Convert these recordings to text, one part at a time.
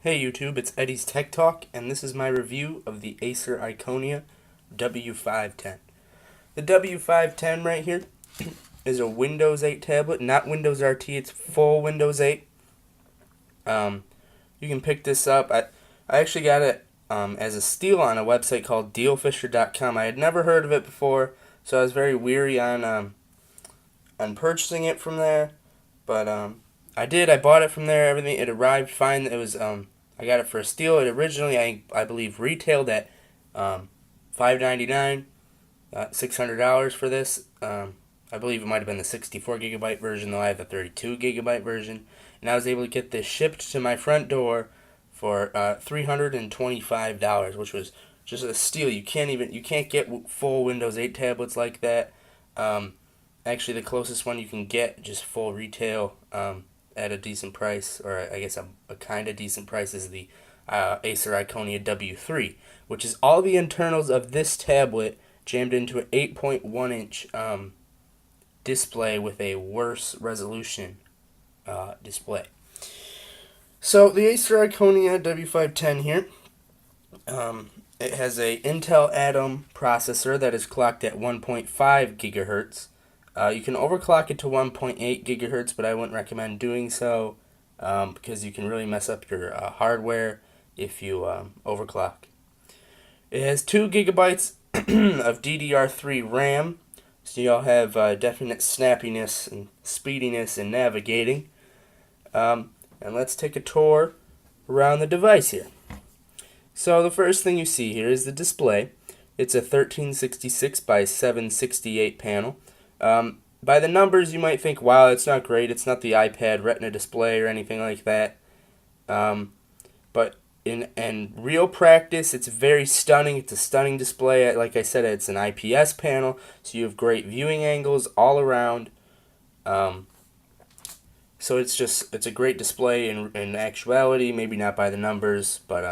Hey YouTube, it's Eddie's Tech Talk, and this is my review of the Acer Iconia W510. The W510 right here is a Windows 8 tablet, not Windows RT, it's full Windows 8. You can pick this up. I actually got it as a steal on a website called dealfisher.com. I had never heard of it before, so I was very weary on purchasing it from there, but I did. I bought it from there. Everything, it arrived fine. It was I got it for a steal. It originally, I believe, retailed at $599, $600 for this. I believe it might have been the 64 gigabyte version, though I have the 32 gigabyte version, and I was able to get this shipped to my front door for $325, which was just a steal. You can't get full Windows 8 tablets like that. Actually, the closest one you can get, just full retail, at a decent price, or I guess a kind of decent price, is the Acer Iconia W3, which is all the internals of this tablet jammed into an 8.1 inch display with a worse resolution display. So the Acer Iconia W510 here, it has a Intel Atom processor that is clocked at 1.5 gigahertz. You can overclock it to 1.8 gigahertz, but I wouldn't recommend doing so because you can really mess up your hardware if you overclock. It has 2 gigabytes of DDR3 RAM, so you'll have definite snappiness and speediness in navigating. And let's take a tour around the device here. So the first thing you see here is the display. It's a 1366 by 768 panel. By the numbers, you might think, wow, it's not great. It's not the iPad Retina display or anything like that. But in real practice, it's very stunning. It's a stunning display. Like I said, it's an IPS panel, so you have great viewing angles all around. So it's a great display in actuality. Maybe not by the numbers, but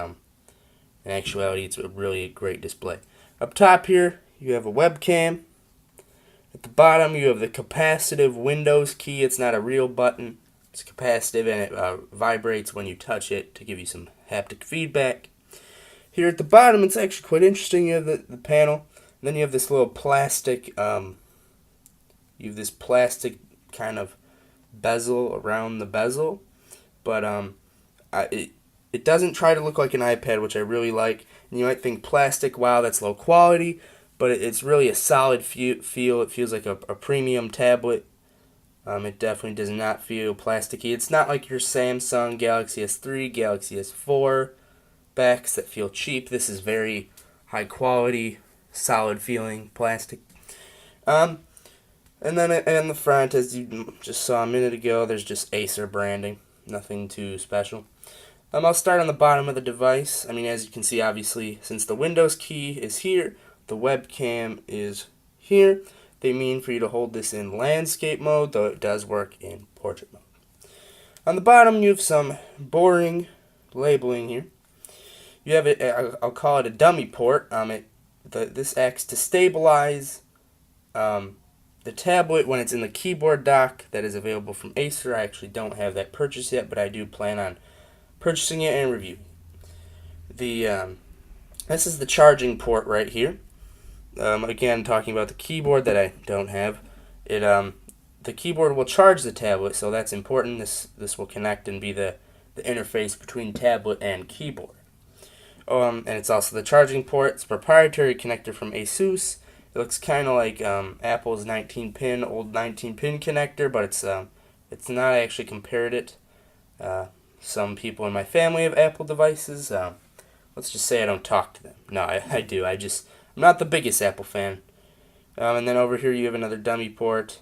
in actuality, it's really a great display. Up top here, you have a webcam. At the bottom, you have the capacitive Windows key. It's not a real button. It's capacitive, and it vibrates when you touch it to give you some haptic feedback. Here at the bottom, it's actually quite interesting. You have the panel. And then you have this little plastic, kind of bezel around the bezel. But it doesn't try to look like an iPad, which I really like. And you might think plastic, wow, that's low quality. But it's really a solid feel. It feels like a premium tablet. It definitely does not feel plasticky. It's not like your Samsung Galaxy S3, Galaxy S4 backs that feel cheap. This is very high quality, solid feeling plastic. And then in the front, as you just saw a minute ago, there's just Acer branding. Nothing too special. I'll start on the bottom of the device. I mean, as you can see, obviously, since the Windows key is here, the webcam is here. They mean for you to hold this in landscape mode, though it does work in portrait mode. On the bottom, you have some boring labeling here. You have I'll call it a dummy port. This acts to stabilize the tablet when it's in the keyboard dock that is available from Acer. I actually don't have that purchased yet, but I do plan on purchasing it and reviewing. This is the charging port right here. Again, talking about the keyboard that I don't have. The keyboard will charge the tablet, so that's important. This will connect and be the interface between tablet and keyboard. And it's also the charging port. It's a proprietary connector from Asus. It looks kind of like Apple's 19-pin, old 19-pin connector, but it's not. I actually compared it. Some people in my family have Apple devices. Let's just say I don't talk to them. No, I do. I'm not the biggest Apple fan. And then over here you have another dummy port.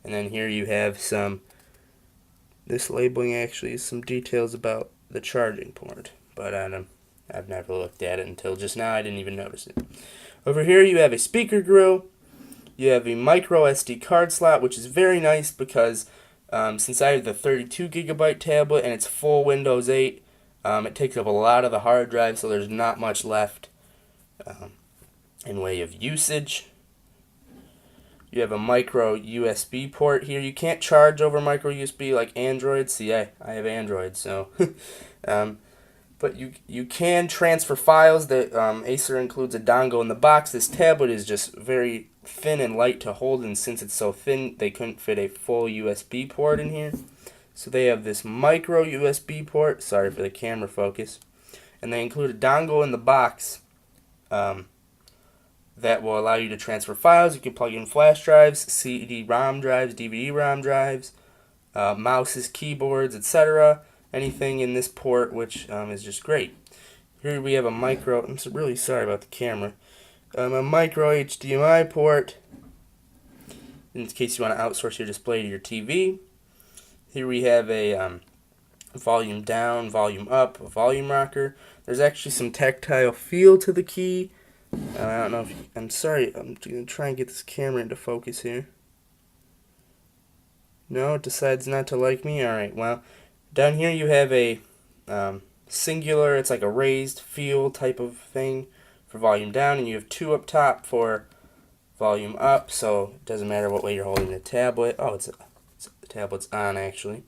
And then here you have this labeling actually is some details about the charging port. But I've never looked at it until just now. I didn't even notice it. Over here you have a speaker grill. You have a micro SD card slot, which is very nice because since I have the 32 gigabyte tablet and it's full Windows 8, it takes up a lot of the hard drive, so there's not much left in way of usage. You have a micro USB port here. You can't charge over micro USB like Android. See, I have Android, so But you can transfer files. That Acer includes a dongle in the box. This tablet is just very thin and light to hold, and since it's so thin, they couldn't fit a full USB port in here. So they have this micro USB port. Sorry for the camera focus. And they include a dongle in the box that will allow you to transfer files. You can plug in flash drives, CD-ROM drives, DVD-ROM drives, mouses, keyboards, etc. Anything in this port, which is just great. Here we have a micro, I'm really sorry about the camera, a micro HDMI port in case you want to outsource your display to your TV. Here we have a volume down, volume up, a volume rocker. There's actually some tactile feel to the key. I don't know if I'm sorry, I'm going to try and get this camera into focus here. No, it decides not to like me? Alright, well, down here you have a singular, it's like a raised feel type of thing for volume down, and you have two up top for volume up, so it doesn't matter what way you're holding the tablet. Oh, the tablet's on actually.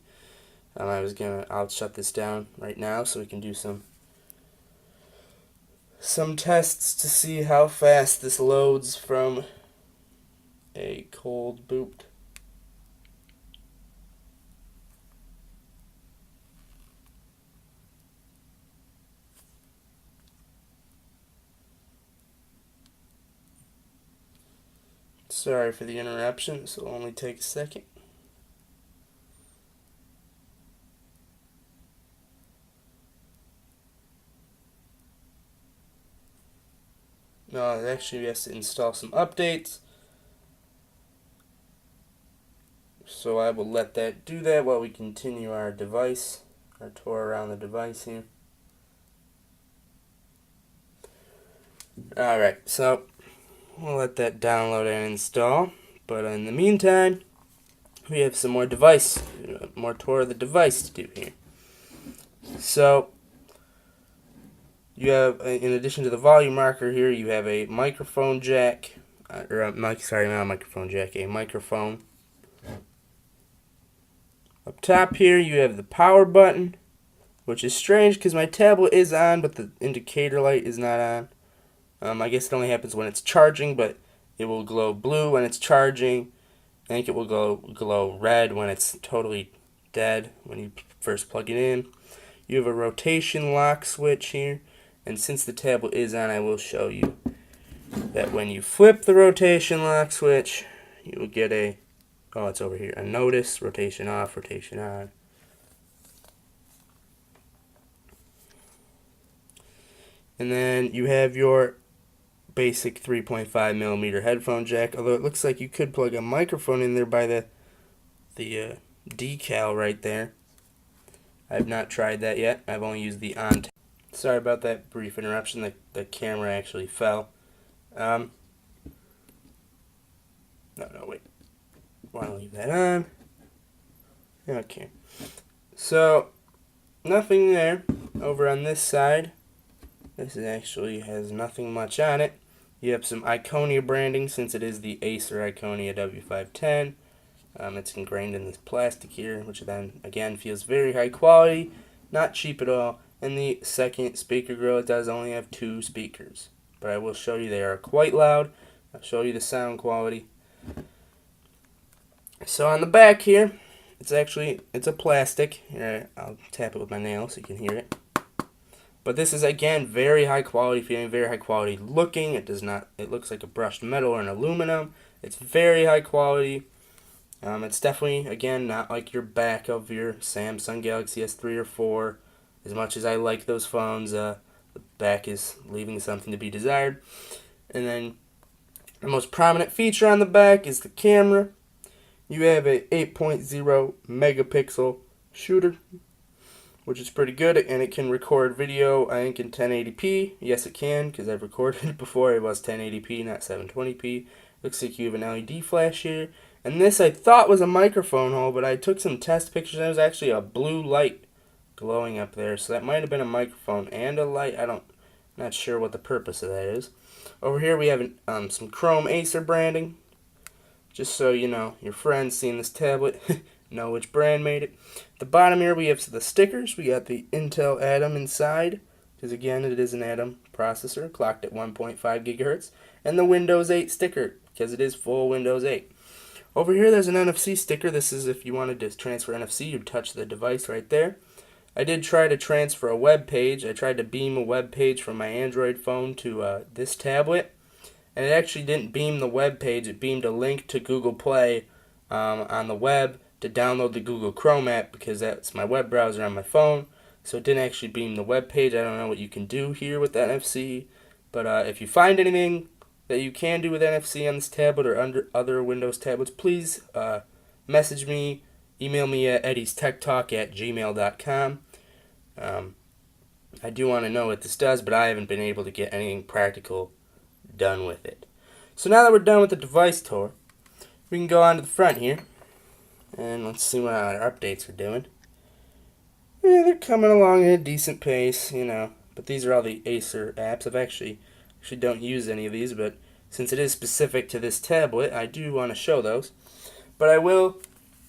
I'll shut this down right now so we can do some tests to see how fast this loads from a cold boot. Sorry for the interruption, this will only take a second. No, actually we have to install some updates. So I will let that do that while we continue our tour around the device here. Alright, so we'll let that download and install. But in the meantime, we have some more tour of the device to do here. So you have, in addition to the volume marker here, you have a microphone jack, a microphone. Up top here, you have the power button, which is strange because my tablet is on, but the indicator light is not on. I guess it only happens when it's charging, but it will glow blue when it's charging. I think it will glow red when it's totally dead, when you first plug it in. You have a rotation lock switch here, and since the tablet is on, I will show you that when you flip the rotation lock switch, you will get it's over here, a notice, rotation off, rotation on. And then you have your basic 3.5mm headphone jack, although it looks like you could plug a microphone in there by the decal right there. I have not tried that yet. I've only used the on. Sorry about that brief interruption. The camera actually fell. No, wait. Want to leave that on? Okay. So nothing there. Over on this side, this actually has nothing much on it. You have some Iconia branding since it is the Acer Iconia W510. It's ingrained in this plastic here, which then again feels very high quality, not cheap at all. And the second speaker grill, it does only have 2 speakers, but I will show you they are quite loud. I'll show you the sound quality. So on the back here, it's a plastic. Here, I'll tap it with my nail so you can hear it. But this is again very high quality feeling, very high quality looking. It looks like a brushed metal or an aluminum. It's very high quality. It's definitely, again, not like your back of your Samsung Galaxy S3 or 4. As much as I like those phones, the back is leaving something to be desired. And then the most prominent feature on the back is the camera. You have a 8.0 megapixel shooter, which is pretty good, and it can record video, I think, in 1080p. Yes, it can, because I've recorded it before. It was 1080p, not 720p. Looks like you have an LED flash here. And this I thought was a microphone hole, but I took some test pictures, and it was actually a blue light glowing up there. So that might have been a microphone and a light. Not sure what the purpose of that is. Over here we have some chrome Acer branding. Just so you know, your friends seeing this tablet know which brand made it. At the bottom here we have the stickers. We got the Intel Atom inside, because again it is an Atom processor clocked at 1.5 gigahertz, and the Windows 8 sticker, because it is full Windows 8. Over here there's an NFC sticker. This is if you wanted to transfer NFC, you'd touch the device right there. I did try to transfer a web page. I tried to beam a web page from my Android phone to this tablet, and it actually didn't beam the web page. It beamed a link to Google Play on the web to download the Google Chrome app, because that's my web browser on my phone. So it didn't actually beam the web page. I don't know what you can do here with NFC, but if you find anything that you can do with NFC on this tablet or under other Windows tablets, please message me, email me at eddie'stechtalk@gmail.com. I do want to know what this does, but I haven't been able to get anything practical done with it. So now that we're done with the device tour, we can go on to the front here, and let's see what our updates are doing. Yeah, they're coming along at a decent pace, but these are all the Acer apps. I actually don't use any of these, but since it is specific to this tablet, I do want to show those. But I will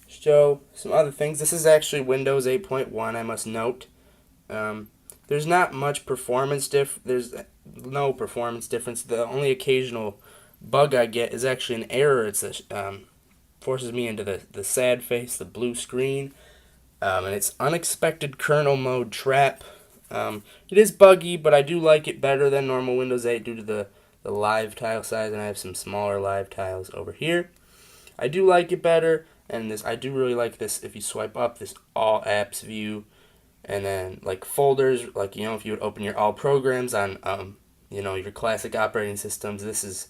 show some other things. This is actually Windows 8.1, I must note. There's not much performance there's no performance difference. The only occasional bug I get is actually an error. It's forces me into the sad face, the blue screen, and it's unexpected kernel mode trap. It is buggy, but I do like it better than normal Windows 8 due to the live tile size, and I have some smaller live tiles over here. I do like it better, and I do really like this. If you swipe up, this all apps view, and then like folders, like if you would open your all programs on your classic operating systems, this is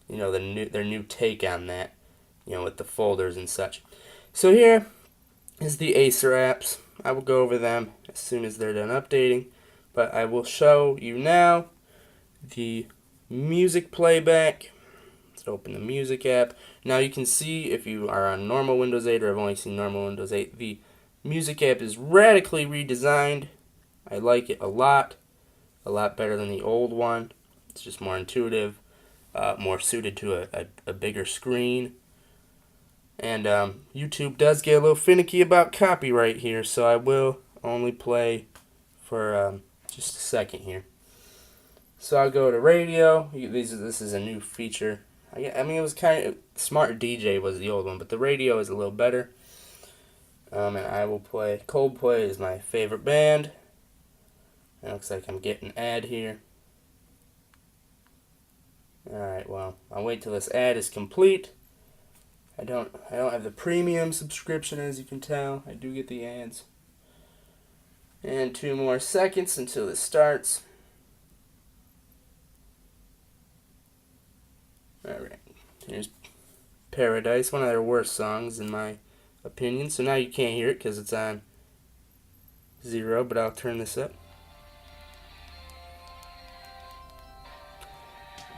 their new take on that, with the folders and such. So here is the Acer apps. I will go over them as soon as they're done updating, but I will show you now the music playback. Let's open the music app. Now you can see, if you are on normal Windows 8 or have only seen normal Windows 8, the music app is radically redesigned. I like it a lot better than the old one. It's just more intuitive, more suited to a bigger screen. And YouTube does get a little finicky about copyright here, so I will only play for just a second here. So I'll go to radio. This is a new feature. I mean, it was kind of Smart DJ was the old one, but the radio is a little better. And I will play Coldplay is my favorite band. It looks like I'm getting an ad here. Alright, well, I'll wait till this ad is complete. I don't have the premium subscription, as you can tell. I do get the ads. And 2 more seconds until this starts. Alright, here's Paradise, one of their worst songs in my opinion. So now you can't hear it because it's on 0, but I'll turn this up.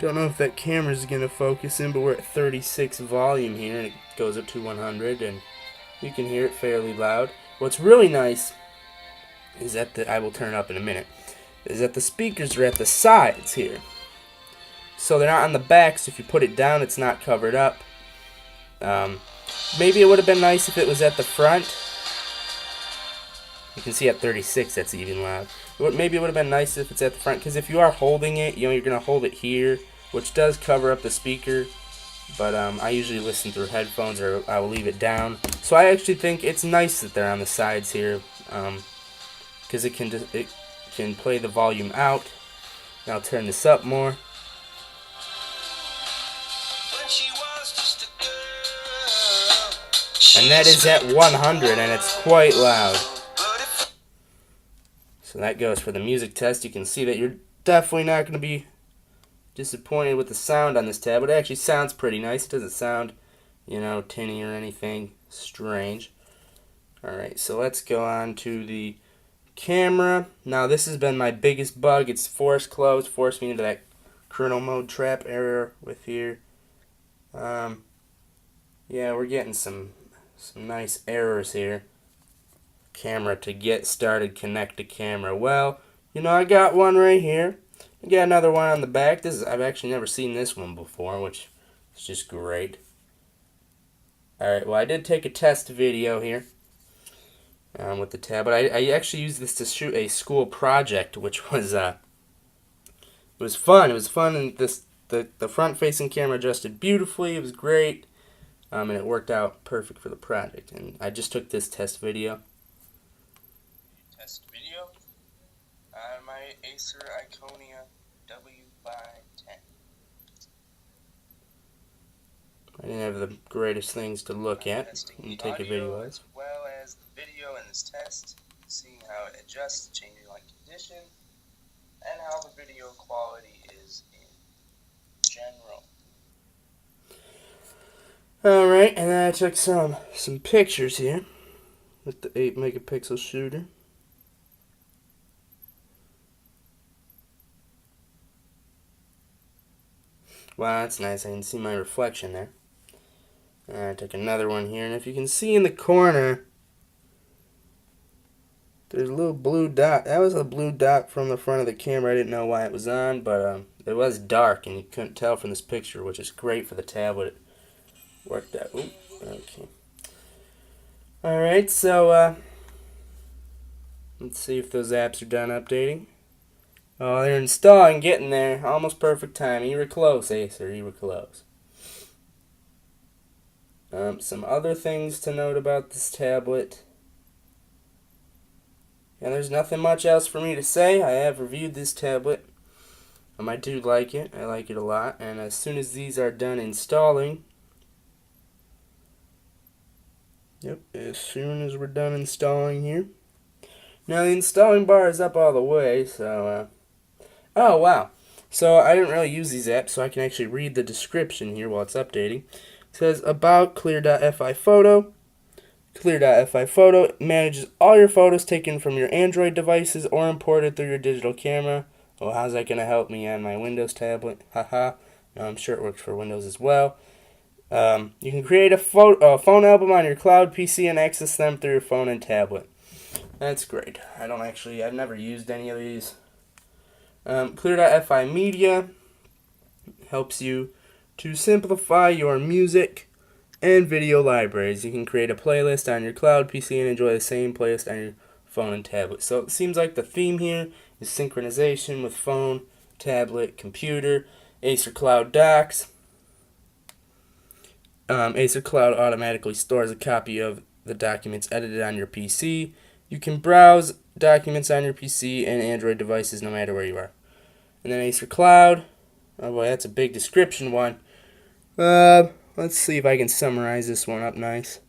Don't know if that camera's going to focus in, but we're at 36 volume here, and it goes up to 100, and you can hear it fairly loud. What's really nice is that I will turn it up in a minute, is that the speakers are at the sides here. So they're not on the back, so if you put it down, it's not covered up. Maybe it would have been nice if it was at the front. You can see at 36 that's even loud. Maybe it would have been nice if it's at the front, because if you are holding it, you're going to hold it here, which does cover up the speaker. But I usually listen through headphones, or I will leave it down. So I actually think it's nice that they're on the sides here, because it can play the volume out. And I'll turn this up more. And that is at 100, and it's quite loud. So that goes for the music test. You can see that you're definitely not going to be disappointed with the sound on this tablet. It actually sounds pretty nice. It doesn't sound, tinny or anything strange. Alright, so let's go on to the camera. Now this has been my biggest bug. It's forced me into that kernel mode trap error with here. Yeah, we're getting some nice errors here. Camera to get started, connect to camera. Well, I got one right here. I got another one on the back. I've actually never seen this one before, which is just great. Alright, well I did take a test video here with the tablet. I actually used this to shoot a school project, which was it was fun. It was fun, and the front-facing camera adjusted beautifully. It was great, and it worked out perfect for the project. And I just took this test video. Test video on my Acer Iconia W510. I didn't have the greatest things to look at and take a video as well as the video in this test, seeing how it adjusts to changing light condition, and how the video quality is in general. Alright, and then I took some pictures here with the 8 megapixel shooter. Wow, that's nice. I can see my reflection there. I took another one here, and if you can see in the corner, there's a little blue dot. That was a blue dot from the front of the camera. I didn't know why it was on, but it was dark, and you couldn't tell from this picture, which is great for the tablet. It worked out. Ooh, okay. Alright, so let's see if those apps are done updating. Oh, they're installing, getting there. Almost perfect time. You were close, Acer. You were close. Some other things to note about this tablet. And there's nothing much else for me to say. I have reviewed this tablet. I do like it. I like it a lot. And as soon as these are done installing, as soon as we're done installing here. Now the installing bar is up all the way, so oh wow. So I didn't really use these apps, so I can actually read the description here while it's updating. It says about Clear.fi Photo. Clear.fi Photo manages all your photos taken from your Android devices or imported through your digital camera. Well, how's that going to help me on my Windows tablet? Haha. No, I'm sure it works for Windows as well. You can create a phone album on your cloud PC and access them through your phone and tablet. That's great. I've never used any of these. Clear.fi Media helps you to simplify your music and video libraries. You can create a playlist on your cloud PC and enjoy the same playlist on your phone and tablet. So it seems like the theme here is synchronization with phone, tablet, computer, Acer Cloud Docs. Acer Cloud automatically stores a copy of the documents edited on your PC. You can browse documents on your PC and Android devices no matter where you are. And then Acer Cloud. Oh boy, that's a big description one. Let's see if I can summarize this one up nice.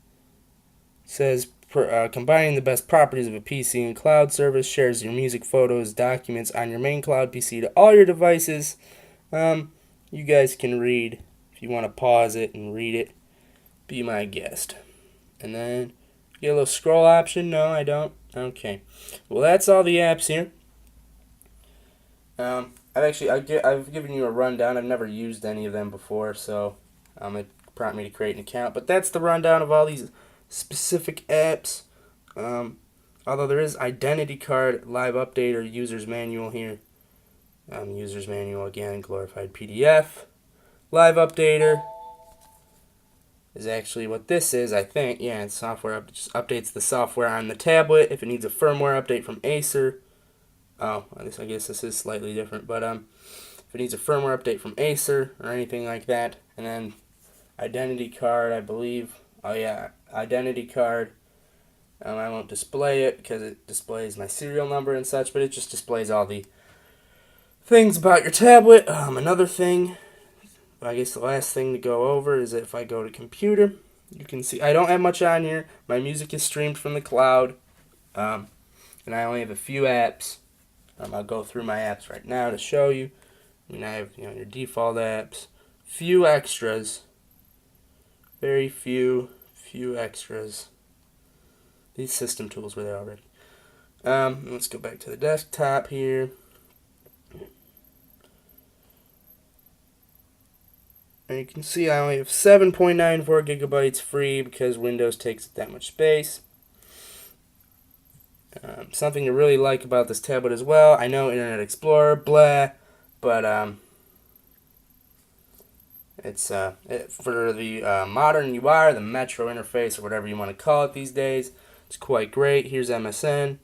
It says, combining the best properties of a PC and cloud service, shares your music, photos, documents on your main cloud PC to all your devices. You guys can read. If you want to pause it and read it, be my guest. And then, get a little scroll option. No, I don't. Okay. Well, that's all the apps here. I've given you a rundown. I've never used any of them before, so it prompted me to create an account. But that's the rundown of all these specific apps. Although there is identity card, live update, or user's manual here. User's manual again, glorified PDF. Live updater is actually what this is, I think. Yeah, it's software just updates the software on the tablet if it needs a firmware update from Acer. Oh, I guess this is slightly different, but if it needs a firmware update from Acer or anything like that, and then identity card, I believe. Oh yeah, identity card. I won't display it because it displays my serial number and such, but it just displays all the things about your tablet. Another thing, I guess the last thing to go over is that if I go to computer, you can see I don't have much on here. My music is streamed from the cloud, and I only have a few apps. I'll go through my apps right now to show you. I have your default apps, few extras, very few extras. These system tools were there already. Let's go back to the desktop here. And you can see I only have 7.94 gigabytes free because Windows takes that much space. Something to really like about this tablet as well. I know Internet Explorer, blah, but It's for the modern UI, the Metro interface, or whatever you want to call it these days. It's quite great. Here's MSN.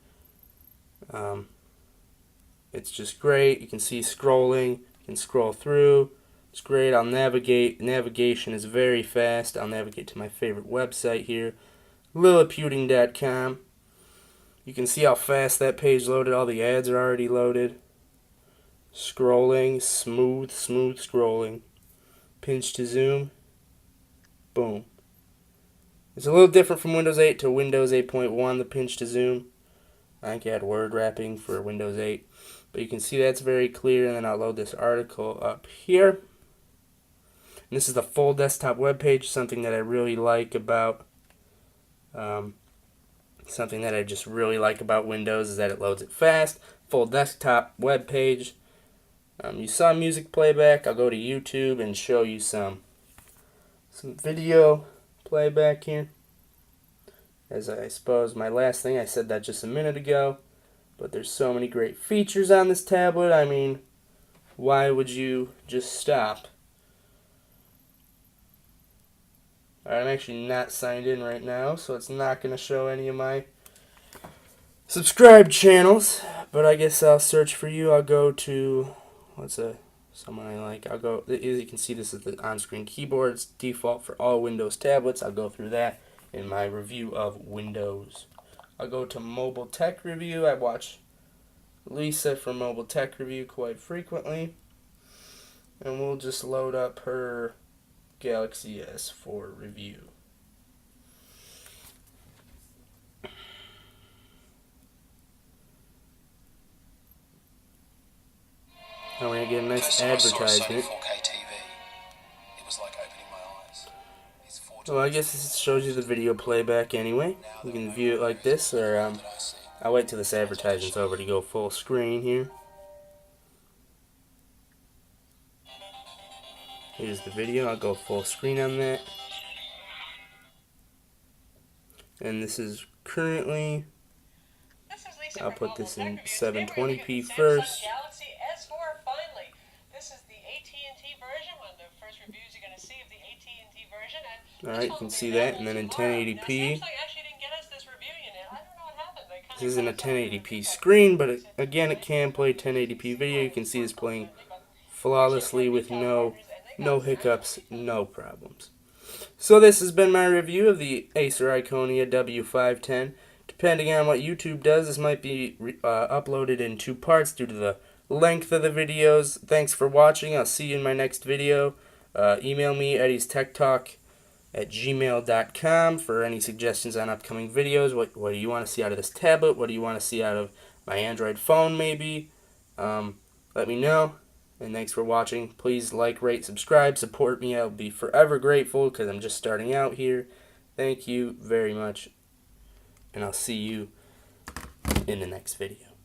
It's just great. You can see scrolling. You can scroll through. It's great. I'll navigate. Navigation is very fast. I'll navigate to my favorite website here, liliputing.com. You can see how fast that page loaded. All the ads are already loaded. Scrolling, smooth scrolling. Pinch to zoom. Boom. It's a little different from Windows 8 to Windows 8.1, the pinch to zoom. I think I had word wrapping for Windows 8. But you can see that's very clear, and then I'll load this article up here. And this is the full desktop web page, something that I really like about something that I just really like about Windows is that it loads it fast. Full desktop web page. You saw music playback. I'll go to YouTube and show you some video playback here. As I suppose my last thing, I said that just a minute ago. But there's so many great features on this tablet. I mean, why would you just stop? I'm actually not signed in right now, so it's not going to show any of my subscribed channels. But I guess I'll search for you. I'll go to, someone I like. I'll go, as you can see, this is the on-screen keyboard. It's default for all Windows tablets. I'll go through that in my review of Windows. I'll go to Mobile Tech Review. I watch Lisa from Mobile Tech Review quite frequently. And we'll just load up her Galaxy S4 review. Now we're going to get a nice advertisement. Well, I guess this shows you the video playback anyway. You can view it like this, or I'll wait till this advertisement's over to go full screen here. Here's the video. I'll go full screen on that. And this is currently, I'll put this in 720p first. Alright, you can see that, and then in 1080p. This isn't a 1080p screen, but again, it can play 1080p video. You can see it's playing flawlessly with no hiccups, no problems. So this has been my review of the Acer Iconia W510. Depending on what YouTube does, this might be uploaded in 2 parts due to the length of the videos. Thanks for watching. I'll see you in my next video. Email me, eddiesTechTalk@gmail.com for any suggestions on upcoming videos. What do you want to see out of this tablet? What do you want to see out of my Android phone maybe? Let me know. And thanks for watching. Please like, rate, subscribe, support me. I'll be forever grateful because I'm just starting out here. Thank you very much. And I'll see you in the next video.